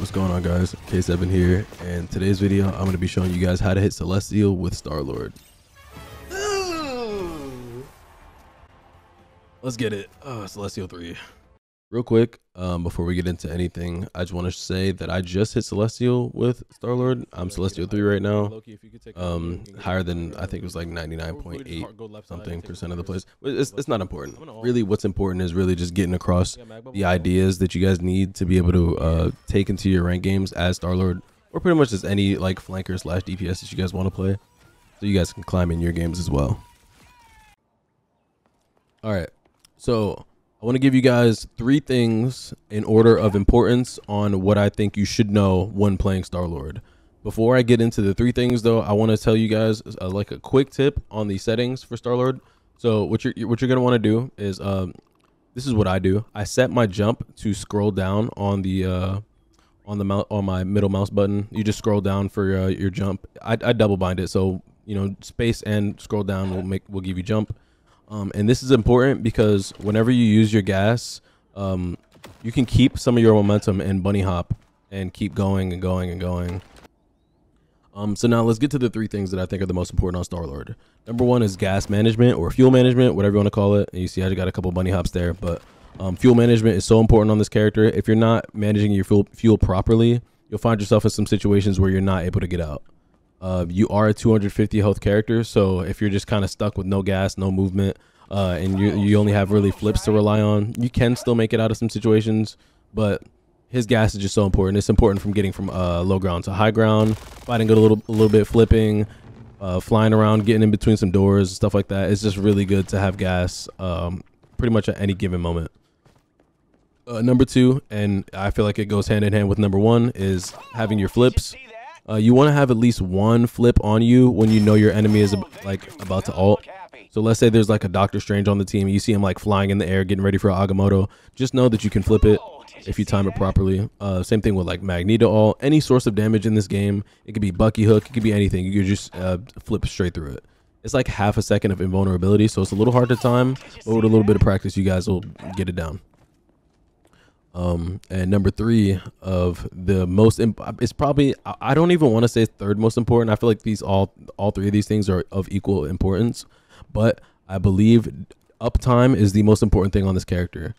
What's going on, guys? K7 here, and today's video I'm going to be showing you guys how to hit Celestial with Star-Lord. Let's get it. Celestial 3. Real quick, before we get into anything, I just want to say that I just hit Celestial with Star-Lord. I'm Celestial 3 right now. Higher than, I think it was like 99.8 something percent of the place. It's not important. Really, what's important is really just getting across the ideas that you guys need to be able to take into your rank games as Star-Lord, or pretty much as any like flanker / DPS that you guys want to play, so you guys can climb in your games as well. All right, so I want to give you guys 3 things in order of importance on what I think you should know when playing Star-Lord. Before I get into the 3 things, though, I want to tell you guys like a quick tip on the settings for Star-Lord. So what you're gonna want to do is this is what I do. I set my jump to scroll down on the on my middle mouse button. You just scroll down for your jump. I double bind it, so you know, space and scroll down will give you jump. And this is important because whenever you use your gas, you can keep some of your momentum and bunny hop and keep going and going and going. So now let's get to the 3 things that I think are the most important on Star-Lord. Number 1 is gas management or fuel management, whatever you want to call it. And you see I just got a couple bunny hops there, but fuel management is so important on this character. If you're not managing your fuel properly, you'll find yourself in some situations where you're not able to get out. You are a 250 health character, so if you're just kind of stuck with no gas, no movement, and you only have really flips to rely on, you can still make it out of some situations, but his gas is just so important. It's important from getting from low ground to high ground, fighting a little bit, flipping, flying around, getting in between some doors, stuff like that. It's just really good to have gas pretty much at any given moment. Number 2, and I feel like it goes hand in hand with number 1, is having your flips. You want to have at least 1 flip on you when you know your enemy is like about to ult. So let's say there's like a Doctor Strange on the team, and you see him like flying in the air getting ready for an Agamotto. Just know that you can flip it if you time it properly. Same thing with like Magneto ult. Any source of damage in this game, it could be Bucky hook, it could be anything. You could just flip straight through it. It's like half a second of invulnerability, so it's a little hard to time, but with a little bit of practice you guys will get it down. And number 3 of the most, it's probably, I don't even want to say 3rd most important. I feel like these all 3 of these things are of equal importance, but I believe uptime is the most important thing on this character.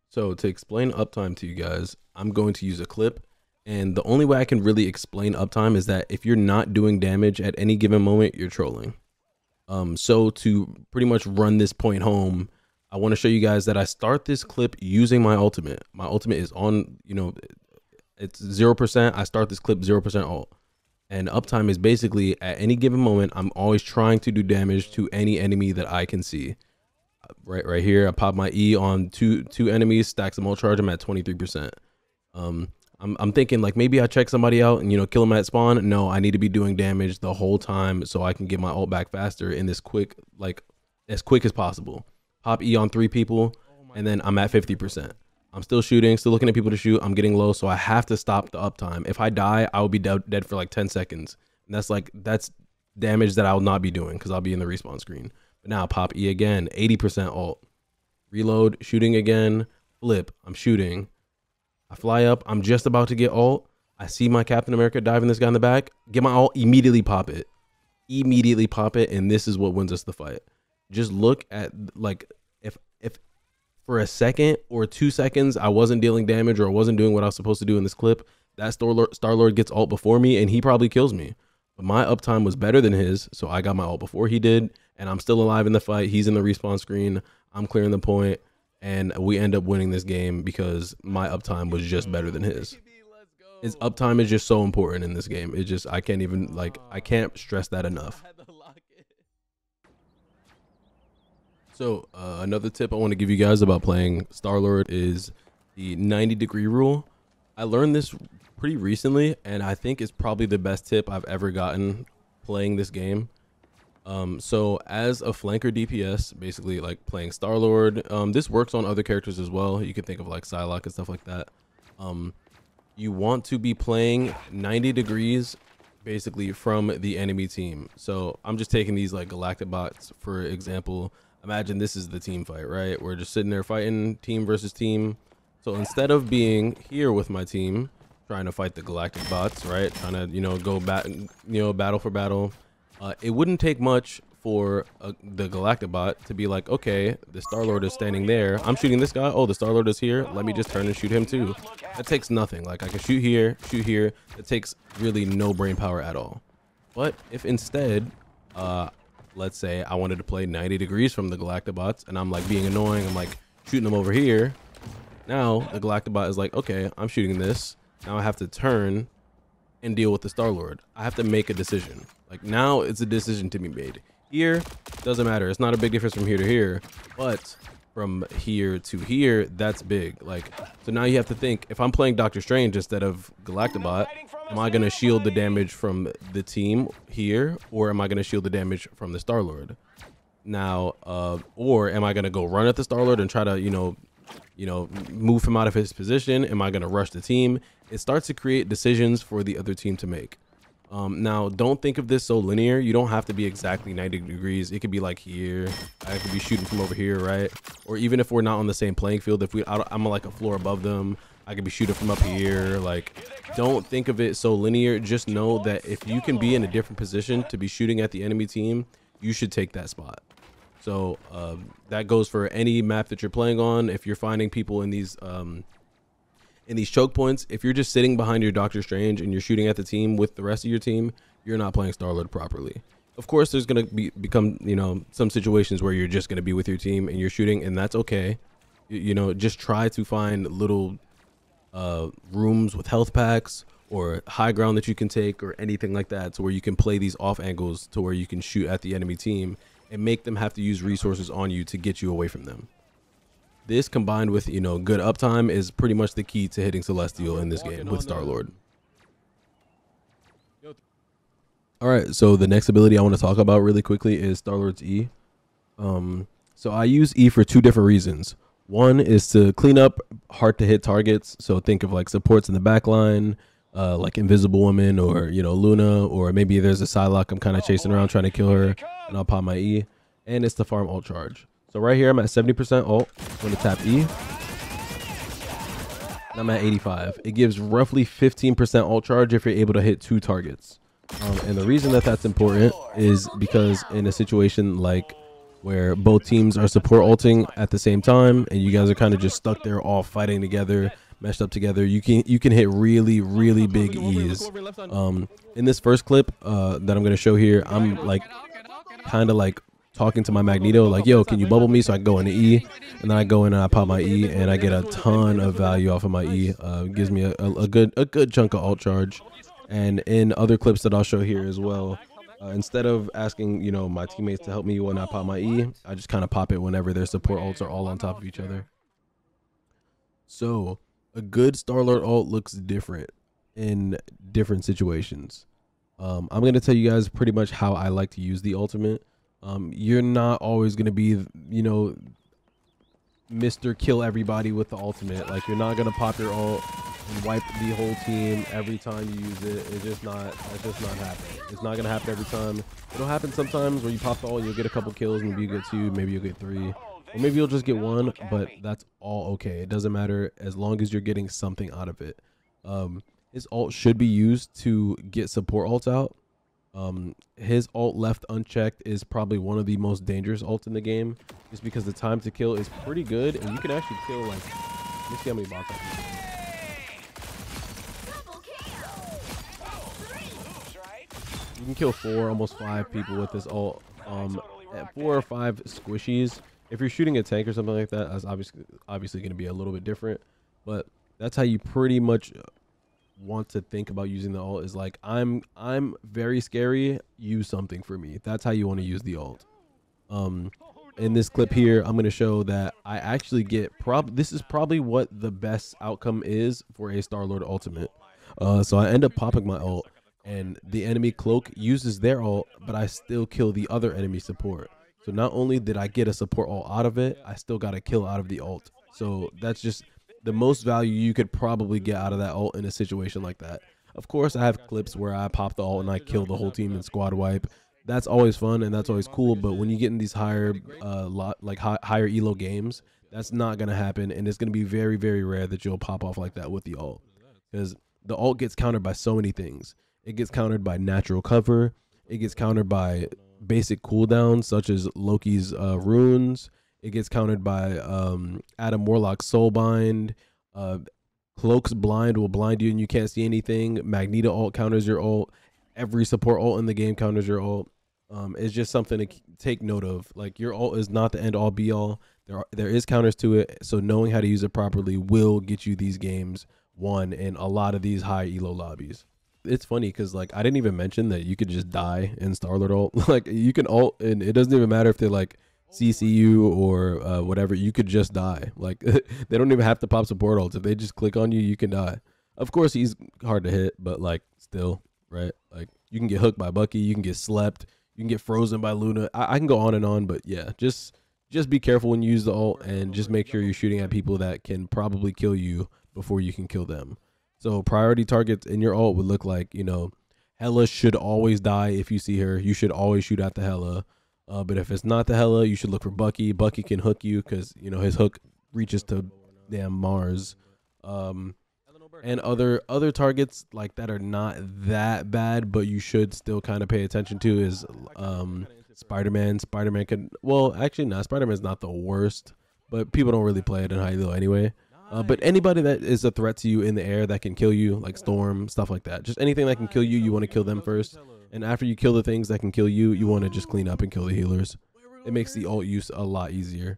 So to explain uptime to you guys, I'm going to use a clip, and the only way I can really explain uptime is that if you're not doing damage at any given moment, you're trolling. So to pretty much run this point home, I want to show you guys that I start this clip using my ultimate. My ultimate is on, you know, it's 0%. I start this clip 0% ult. And uptime is basically at any given moment, I'm always trying to do damage to any enemy that I can see. Right here, I pop my E on two enemies, stacks them all, charge them at 23%. I'm thinking like maybe I check somebody out and, you know, kill them at spawn. No, I need to be doing damage the whole time so I can get my ult back faster in this quick, like as quick as possible. Pop E on 3 people, and then I'm at 50%. I'm still shooting, still looking at people to shoot. I'm getting low, so I have to stop the uptime. If I die, I will be dead for like 10 seconds. And that's damage that I will not be doing because I'll be in the respawn screen. But now pop E again, 80% ult. Reload, shooting again, flip, I'm shooting. I fly up, I'm just about to get ult. I see my Captain America diving this guy in the back. Get my ult, immediately pop it. Immediately pop it, and this is what wins us the fight. Just look at, like, if for a second or 2 seconds I wasn't dealing damage or I wasn't doing what I was supposed to do in this clip, that Star-Lord gets ult before me and he probably kills me. But my uptime was better than his, so I got my ult before he did, and I'm still alive in the fight. He's in the respawn screen, I'm clearing the point, and we end up winning this game because my uptime was just better than his. His uptime is just so important in this game. It just, I can't even, like, I can't stress that enough. So another tip I want to give you guys about playing Star-Lord is the 90-degree rule. I learned this pretty recently, and I think it's probably the best tip I've ever gotten playing this game. So as a flanker DPS, basically like playing Star-Lord, this works on other characters as well. You can think of like Psylocke and stuff like that. You want to be playing 90 degrees basically from the enemy team. So I'm just taking these like galactic bots for example. Imagine this is the team fight, right? We're just sitting there fighting team versus team. So instead of being here with my team, trying to fight the galactic bots, right? Trying to, go back, battle for battle. It wouldn't take much for the galactic bot to be like, okay, the Star-Lord is standing there. I'm shooting this guy. Oh, the Star-Lord is here. Let me just turn and shoot him too. That takes nothing. Like I can shoot here, shoot here. It takes really no brain power at all. But if instead, let's say I wanted to play 90 degrees from the galactic bots and I'm like being annoying. I'm like shooting them over here. Now the Galactobot is like, okay, I'm shooting this. Now I have to turn and deal with the Star-Lord. I have to make a decision. Like now it's a decision to be made. Here, doesn't matter. It's not a big difference from here to here, but from here to here, that's big. Like, so now you have to think, if I'm playing Doctor Strange instead of Galactobot, am I going to shield the damage from the team here, or am I going to shield the damage from the Star-Lord? Now, or am I going to go run at the Star-Lord and try to, move him out of his position? Am I going to rush the team? It starts to create decisions for the other team to make. Now, don't think of this so linear. You don't have to be exactly 90 degrees. It could be like here. I could be shooting from over here, right? Or even if we're not on the same playing field, if I'm like a floor above them, I could be shooting from up here. Like, don't think of it so linear. Just know that if you can be in a different position to be shooting at the enemy team, you should take that spot. So that goes for any map that you're playing on. If you're finding people in these choke points, if you're just sitting behind your Doctor Strange and you're shooting at the team with the rest of your team, you're not playing Star-Lord properly. Of course, there's going to become some situations where you're just going to be with your team and you're shooting, and that's okay. Just try to find little rooms with health packs or high ground that you can take or anything like that, to where you can play these off angles to where you can shoot at the enemy team and make them have to use resources on you to get you away from them. This combined with, good uptime is pretty much the key to hitting Celestial in this game with Star-Lord. All right, so the next ability I want to talk about really quickly is Star-Lord's E. So I use E for two different reasons. One is to clean up hard to hit targets. So think of like supports in the back line, like Invisible Woman or, Luna, or maybe there's a Psylocke I'm kind of chasing around trying to kill her, and I'll pop my E. And it's to farm ult charge. So right here, I'm at 70% ult. I'm going to tap E. And I'm at 85. It gives roughly 15% ult charge if you're able to hit 2 targets. And the reason that that's important is because in a situation like where both teams are support ulting at the same time, and you guys are kind of just stuck there all fighting together, meshed up together, you can hit really big E's. In this first clip that I'm going to show here, I'm like kind of like talking to my Magneto like, yo, can you bubble me so I can go into E? And then I go in and I pop my E and I get a ton of value off of my E. Gives me a good chunk of ult charge. And in other clips that I'll show here as well, instead of asking my teammates to help me when I pop my E, I just kind of pop it whenever their support ults are all on top of each other. So a good Star-Lord ult looks different in different situations. I'm going to tell you guys pretty much how I like to use the ultimate. You're not always going to be, Mr. Kill everybody with the ultimate. Like, you're not going to pop your ult and wipe the whole team every time you use it. That's just not happening. It's not going to happen every time. It'll happen sometimes where you pop the ult, you'll get a couple kills, maybe you get 2, maybe you'll get 3, or maybe you'll just get 1, but that's all okay. It doesn't matter as long as you're getting something out of it. His ult should be used to get support ults out. His ult left unchecked is probably one of the most dangerous ults in the game, just because the time to kill is pretty good, and you can actually kill like, let me see how many bots I can kill. You can kill 4, almost 5 people with this ult. At 4 or 5 squishies. If you're shooting a tank or something like that, that's obviously going to be a little bit different, but that's how you pretty much want to think about using the ult. Is like, I'm very scary, use something for me. That's how you want to use the ult. In this clip here, I'm going to show that I actually get this is probably what the best outcome is for a Star-Lord ultimate. So I end up popping my ult, and the enemy cloak uses their ult, but I still kill the other enemy support. So not only did I get a support ult out of it, I still got a kill out of the ult. So that's just the most value you could probably get out of that ult in a situation like that. Of course, I have clips where I pop the ult and I kill the whole team in squad wipe. that's always fun and that's always cool. But when you get in these higher higher elo games, that's not gonna happen, and it's gonna be very very rare that you'll pop off like that with the alt, because the alt gets countered by so many things. It gets countered by natural cover. It gets countered by basic cooldowns such as Loki's runes. It gets countered by Adam Warlock's Soulbind. Uh, Cloak's blind will blind you and you can't see anything. Magneto ult counters your ult. Every support ult in the game counters your ult. It's just something to take note of. Like, your ult is not the end all be all. There is counters to it, so knowing how to use it properly will get you these games won in a lot of these high elo lobbies. It's funny because, like, I didn't even mention that you could just die in Starlord ult. Like, you can ult and it doesn't even matter if they like CCU or whatever. You could just die. Like, they don't even have to pop support ults. If they just click on you, you can die. Of course, he's hard to hit, but like, still, right? Like, you can get hooked by Bucky, you can get slept, you can get frozen by Luna. I can go on and on, but yeah, just be careful when you use the ult, and just make sure you're shooting at people that can probably kill you before you can kill them. So priority targets in your ult would look like, you know, Hela should always die. If you see her, you should always shoot at the Hela. But if it's not the Hela, you should look for Bucky. Bucky can hook you because, you know, his hook reaches to damn Mars. And other targets like that are not that bad, but you should still kind of pay attention to is Spider-Man. Spider-Man can, well, actually, no, Spider-Man's not the worst, but people don't really play it in high elo anyway. But anybody that is a threat to you in the air that can kill you, like Storm, stuff like that. Just anything that can kill you, you want to kill them first. And after you kill the things that can kill you, you want to just clean up and kill the healers. It makes the ult use a lot easier.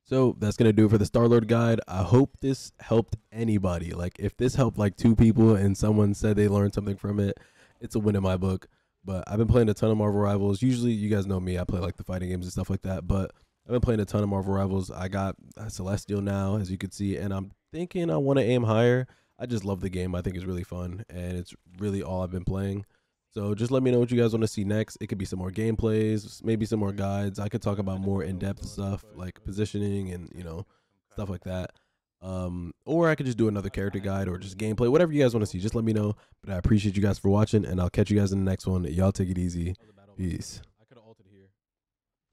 So that's going to do it for the Starlord guide. I hope this helped anybody. Like, if this helped like 2 people and someone said they learned something from it, it's a win in my book. But I've been playing a ton of Marvel Rivals. Usually, you guys know me, I play like the fighting games and stuff like that. But I've been playing a ton of Marvel Rivals. I got Celestial now, as you can see, and I'm thinking I want to aim higher. I just love the game. I think it's really fun, and it's really all I've been playing. So just let me know what you guys want to see next. It could be some more gameplays, maybe some more guides. I could talk about more in-depth stuff like positioning and, you know, stuff like that. Or I could just do another character guide or just gameplay, whatever you guys want to see. Just let me know. But I appreciate you guys for watching, and I'll catch you guys in the next one. Y'all take it easy. Peace.